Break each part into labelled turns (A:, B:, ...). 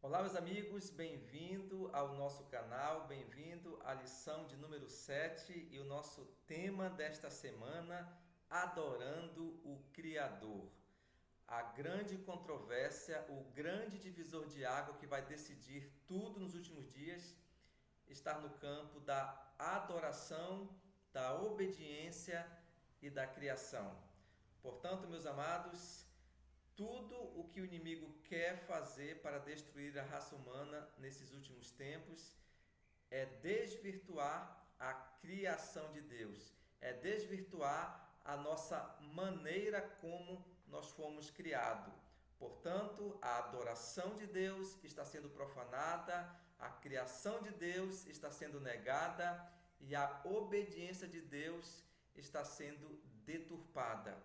A: Olá, meus amigos, bem-vindo ao nosso canal, bem-vindo à lição de número 7 e o nosso tema desta semana, Adorando o Criador. A grande controvérsia, o grande divisor de água que vai decidir tudo nos últimos dias, está no campo da adoração, da obediência e da criação. Portanto, meus amados, tudo o que o inimigo quer fazer para destruir a raça humana nesses últimos tempos é desvirtuar a criação de Deus, é desvirtuar a nossa maneira como nós fomos criados. Portanto, a adoração de Deus está sendo profanada, a criação de Deus está sendo negada e a obediência de Deus está sendo deturpada.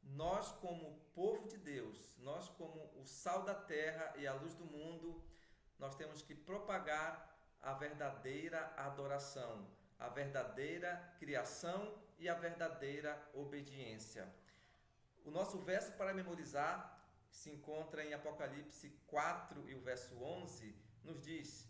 A: Nós, como povo de Deus, nós, como o sal da terra e a luz do mundo, nós temos que propagar a verdadeira adoração, a verdadeira criação e a verdadeira obediência. O nosso verso para memorizar se encontra em Apocalipse 4 e o verso 11, nos diz: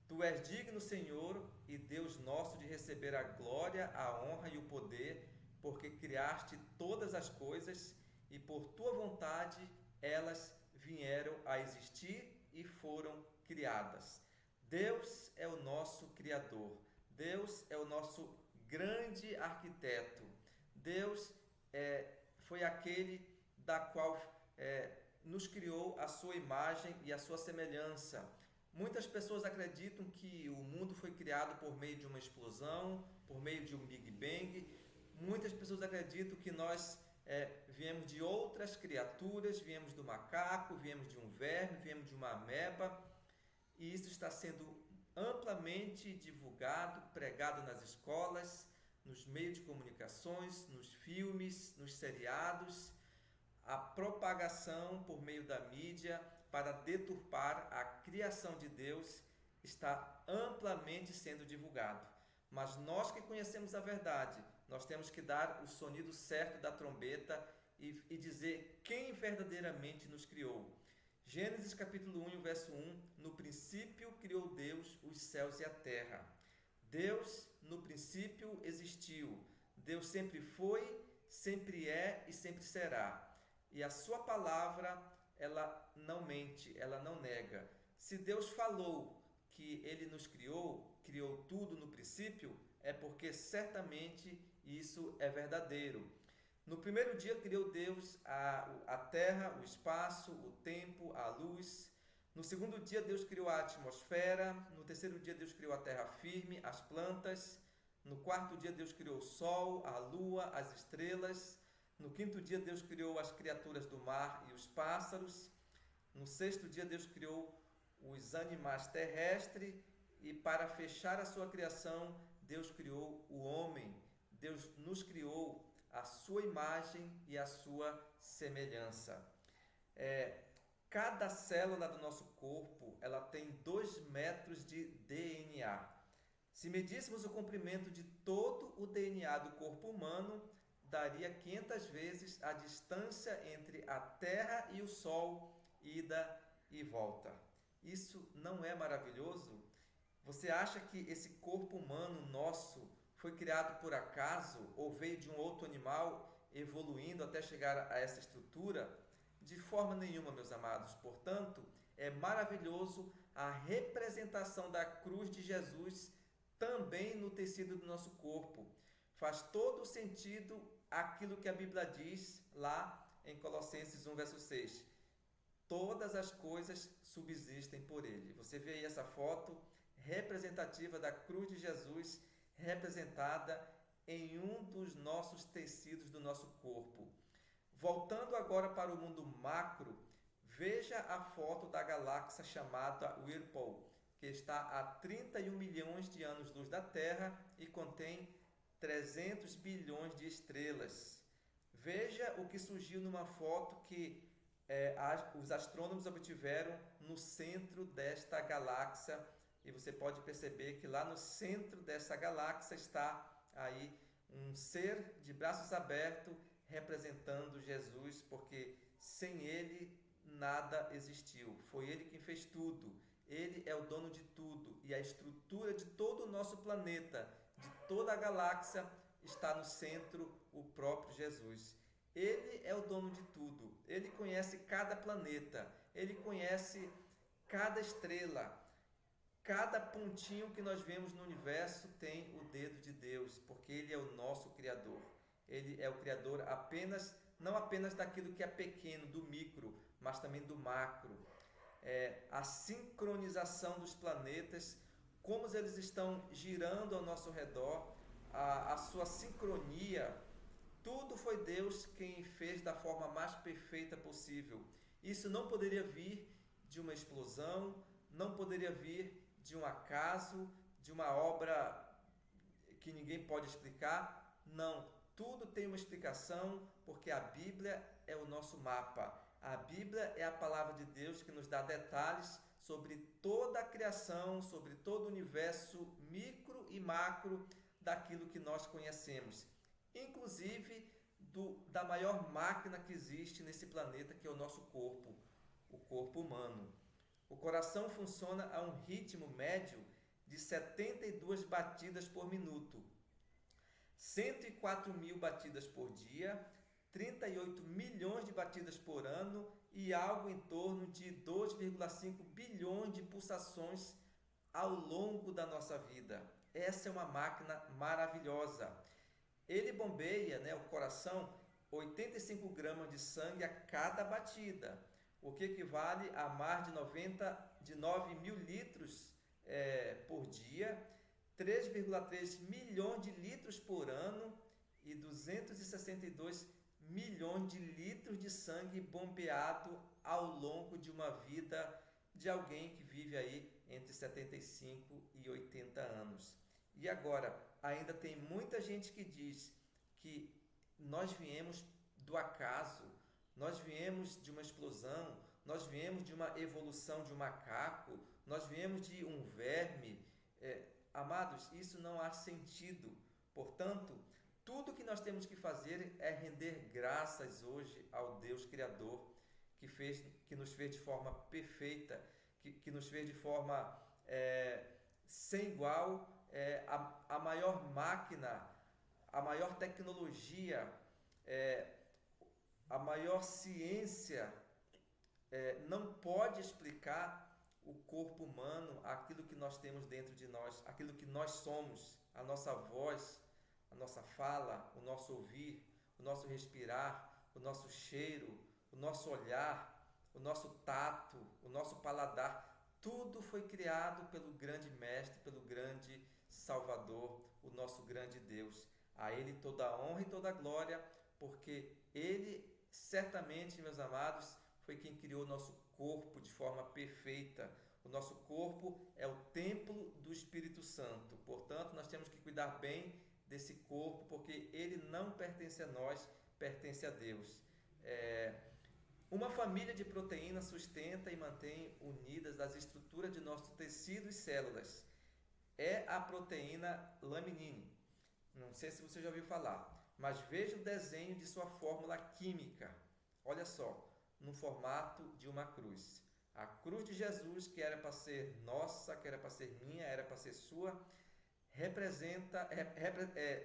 A: Tu és digno, Senhor e Deus nosso, de receber a glória, a honra e o poder, porque criaste todas as coisas e por tua vontade elas vieram a existir e foram criadas. Deus é o nosso Criador, Deus é o nosso grande arquiteto, Deus foi aquele da qual nos criou a sua imagem e a sua semelhança. Muitas pessoas acreditam que o mundo foi criado por meio de uma explosão, por meio de um Big Bang. Muitas pessoas acreditam que nós viemos de outras criaturas, viemos do macaco, viemos de um verme, viemos de uma ameba, e isso está sendo amplamente divulgado, pregado nas escolas, nos meios de comunicações, nos filmes, nos seriados. A propagação por meio da mídia para deturpar a criação de Deus está amplamente sendo divulgado. Mas nós que conhecemos a verdade, nós temos que dar o sonido certo da trombeta e dizer quem verdadeiramente nos criou. Gênesis capítulo 1, verso 1, no princípio criou Deus os céus e a terra. Deus no princípio existiu. Deus sempre foi, sempre é e sempre será. E a sua palavra, ela não mente, ela não nega. Se Deus falou que ele nos criou, criou tudo no princípio, é porque certamente isso é verdadeiro. No primeiro dia criou Deus a terra, o espaço, o tempo, a luz. No segundo dia Deus criou a atmosfera. No terceiro dia Deus criou a terra firme, as plantas. No quarto dia Deus criou o sol, a lua, as estrelas. No quinto dia Deus criou as criaturas do mar e os pássaros. No sexto dia Deus criou os animais terrestres e para fechar a sua criação, Deus criou o homem. Deus nos criou a sua imagem e a sua semelhança. Cada célula do nosso corpo, ela tem 2 metros de DNA. Se medíssemos o comprimento de todo o DNA do corpo humano, daria 500 vezes a distância entre a Terra e o Sol, ida e volta. Isso não é maravilhoso? Você acha que esse corpo humano nosso foi criado por acaso ou veio de um outro animal evoluindo até chegar a essa estrutura? De forma nenhuma, meus amados. Portanto, é maravilhoso a representação da cruz de Jesus também no tecido do nosso corpo. Faz todo sentido aquilo que a Bíblia diz lá em Colossenses 1, verso 6. Todas as coisas subsistem por ele. Você vê aí essa foto representativa da cruz de Jesus, representada em um dos nossos tecidos do nosso corpo. Voltando agora para o mundo macro, veja a foto da galáxia chamada Whirlpool, que está a 31 milhões de anos-luz da Terra e contém 300 bilhões de estrelas. Veja o que surgiu numa foto que os astrônomos obtiveram no centro desta galáxia, e você pode perceber que lá no centro dessa galáxia está aí um ser de braços abertos representando Jesus, porque sem ele nada existiu. Foi Ele quem fez tudo. Ele é o dono de tudo. E a estrutura de todo o nosso planeta, de toda a galáxia, está no centro o próprio Jesus. Ele é o dono de tudo. Ele conhece cada planeta. Ele conhece cada estrela. Cada pontinho que nós vemos no universo tem o dedo de Deus, porque Ele é o nosso Criador. Ele é o Criador não apenas daquilo que é pequeno, do micro, mas também do macro. A sincronização dos planetas, como eles estão girando ao nosso redor, a sua sincronia, tudo foi Deus quem fez da forma mais perfeita possível. Isso não poderia vir de uma explosão, não poderia vir de um acaso, de uma obra que ninguém pode explicar. Não, tudo tem uma explicação, porque a Bíblia é o nosso mapa. A Bíblia é a palavra de Deus que nos dá detalhes sobre toda a criação, sobre todo o universo micro e macro daquilo que nós conhecemos. Inclusive da maior máquina que existe nesse planeta, que é o nosso corpo, o corpo humano. O coração funciona a um ritmo médio de 72 batidas por minuto, 104 mil batidas por dia, 38 milhões de batidas por ano e algo em torno de 2,5 bilhões de pulsações ao longo da nossa vida. Essa é uma máquina maravilhosa. Ele bombeia, o coração, 85 gramas de sangue a cada batida, o que equivale a mais de 9 mil litros por dia, 3,3 milhões de litros por ano e 262 milhões de litros de sangue bombeado ao longo de uma vida de alguém que vive aí entre 75 e 80 anos. E agora, ainda tem muita gente que diz que nós viemos do acaso, nós viemos de uma explosão, nós viemos de uma evolução de um macaco, nós viemos de um verme. Amados, isso não há sentido. Portanto, tudo que nós temos que fazer é render graças hoje ao Deus Criador, que nos fez de forma perfeita, que nos fez de forma sem igual, a maior máquina, a maior tecnologia, a maior ciência não pode explicar o corpo humano, aquilo que nós temos dentro de nós, aquilo que nós somos, a nossa voz, a nossa fala, o nosso ouvir, o nosso respirar, o nosso cheiro, o nosso olhar, o nosso tato, o nosso paladar. Tudo foi criado pelo grande Mestre, pelo grande Salvador, o nosso grande Deus. A Ele toda a honra e toda a glória, porque Ele certamente, meus amados, foi quem criou o nosso corpo de forma perfeita. O nosso corpo é o templo do Espírito Santo. Portanto, nós temos que cuidar bem desse corpo, porque ele não pertence a nós, pertence a Deus. Uma família de proteínas sustenta e mantém unidas as estruturas de nosso tecido e células. É a proteína laminine. Não sei se você já ouviu falar, mas veja o desenho de sua fórmula química. Olha só, no formato de uma cruz. A cruz de Jesus, que era para ser nossa, que era para ser minha, era para ser sua,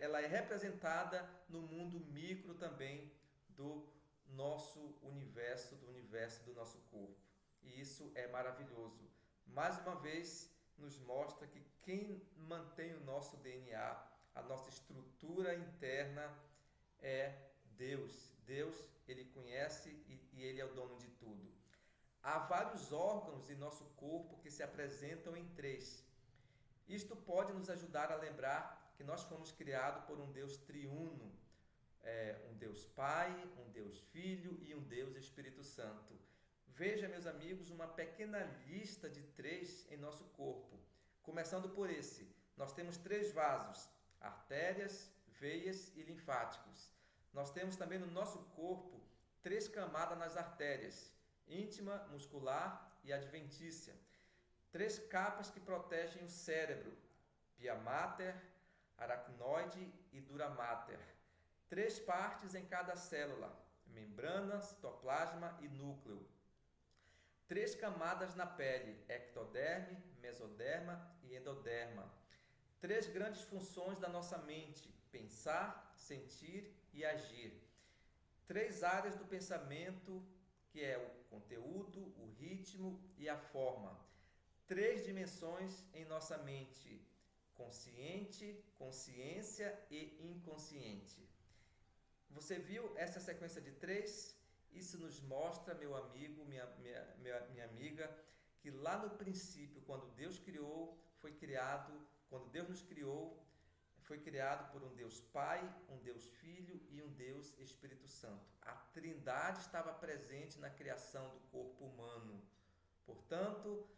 A: ela é representada no mundo micro também do nosso universo, do nosso corpo. E isso é maravilhoso. Mais uma vez, nos mostra que quem mantém o nosso DNA, a nossa estrutura interna, é Deus. Deus, Ele conhece e Ele é o dono de tudo. Há vários órgãos em nosso corpo que se apresentam em três. Isto pode nos ajudar a lembrar que nós fomos criados por um Deus triuno, um Deus Pai, um Deus Filho e um Deus Espírito Santo. Veja, meus amigos, uma pequena lista de três em nosso corpo. Começando por esse, nós temos 3 vasos: artérias, veias e linfáticos. Nós temos também no nosso corpo 3 camadas nas artérias: íntima, muscular e adventícia. 3 capas que protegem o cérebro: pia mater, aracnoide e dura mater. 3 partes em cada célula: membrana, citoplasma e núcleo. 3 camadas na pele: ectoderme, mesoderma e endoderma. 3 grandes funções da nossa mente: pensar, sentir e agir. 3 áreas do pensamento, que é o conteúdo, o ritmo e a forma. 3 dimensões em nossa mente: consciente, consciência e inconsciente. Você viu essa sequência de 3? Isso nos mostra, meu amigo, minha amiga, que lá no princípio, quando Deus nos criou, foi criado por um Deus Pai, um Deus Filho e um Deus Espírito Santo. A Trindade estava presente na criação do corpo humano. Portanto,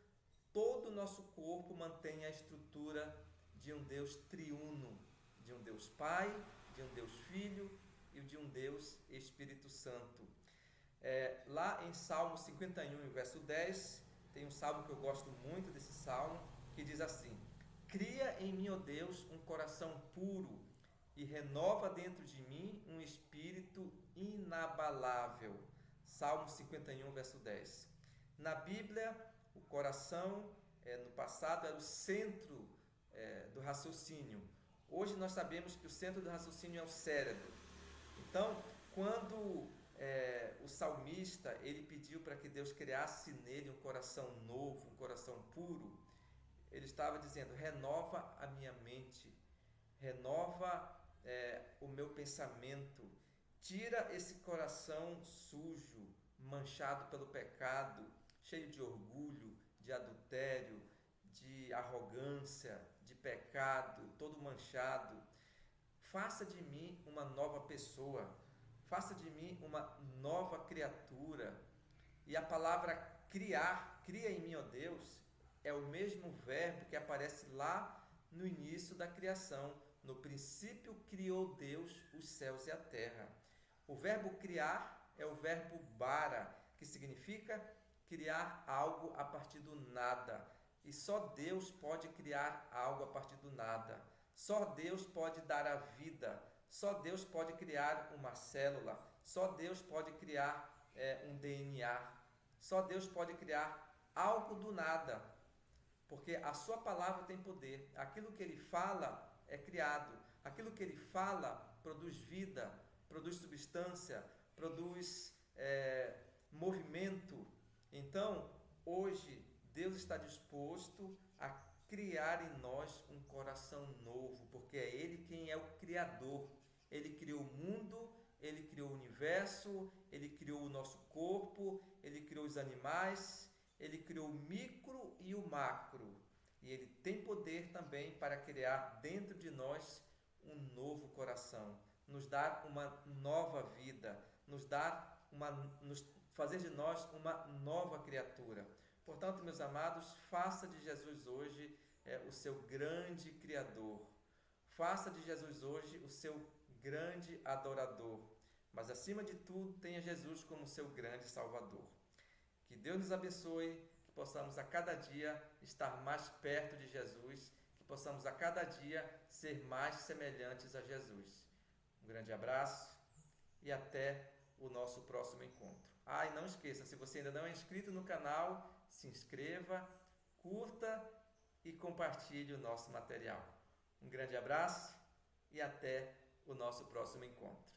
A: todo o nosso corpo mantém a estrutura de um Deus triuno, de um Deus Pai, de um Deus Filho e de um Deus Espírito Santo. Lá em Salmo 51, verso 10, tem um salmo que eu gosto muito desse salmo, que diz assim: cria em mim, ó Deus, um coração puro e renova dentro de mim um espírito inabalável. Salmo 51, verso 10. Na Bíblia, o coração, no passado, era o centro do raciocínio. Hoje nós sabemos que o centro do raciocínio é o cérebro. Então, quando o salmista ele pediu para que Deus criasse nele um coração novo, um coração puro, ele estava dizendo: renova a minha mente, renova o meu pensamento, tira esse coração sujo, manchado pelo pecado, cheio de orgulho, de adultério, de arrogância, de pecado, todo manchado. Faça de mim uma nova pessoa, faça de mim uma nova criatura. E a palavra criar, cria em mim, ó Deus, é o mesmo verbo que aparece lá no início da criação. No princípio criou Deus os céus e a terra. O verbo criar é o verbo bara, que significa criar algo a partir do nada. E só Deus pode criar algo a partir do nada. Só Deus pode dar a vida. Só Deus pode criar uma célula. Só Deus pode criar um DNA. Só Deus pode criar algo do nada. Porque a sua palavra tem poder. Aquilo que ele fala é criado. Aquilo que ele fala produz vida, produz substância, produz movimento. Então, hoje, Deus está disposto a criar em nós um coração novo, porque é Ele quem é o Criador. Ele criou o mundo, Ele criou o universo, Ele criou o nosso corpo, Ele criou os animais, Ele criou o micro e o macro. E Ele tem poder também para criar dentro de nós um novo coração, nos dar uma nova vida, nos fazer de nós uma nova criatura. Portanto, meus amados, faça de Jesus hoje o seu grande Criador. Faça de Jesus hoje o seu grande adorador. Mas, acima de tudo, tenha Jesus como seu grande Salvador. Que Deus nos abençoe, que possamos a cada dia estar mais perto de Jesus, que possamos a cada dia ser mais semelhantes a Jesus. Um grande abraço e até o nosso próximo encontro. E não esqueça, se você ainda não é inscrito no canal, se inscreva, curta e compartilhe o nosso material. Um grande abraço e até o nosso próximo encontro.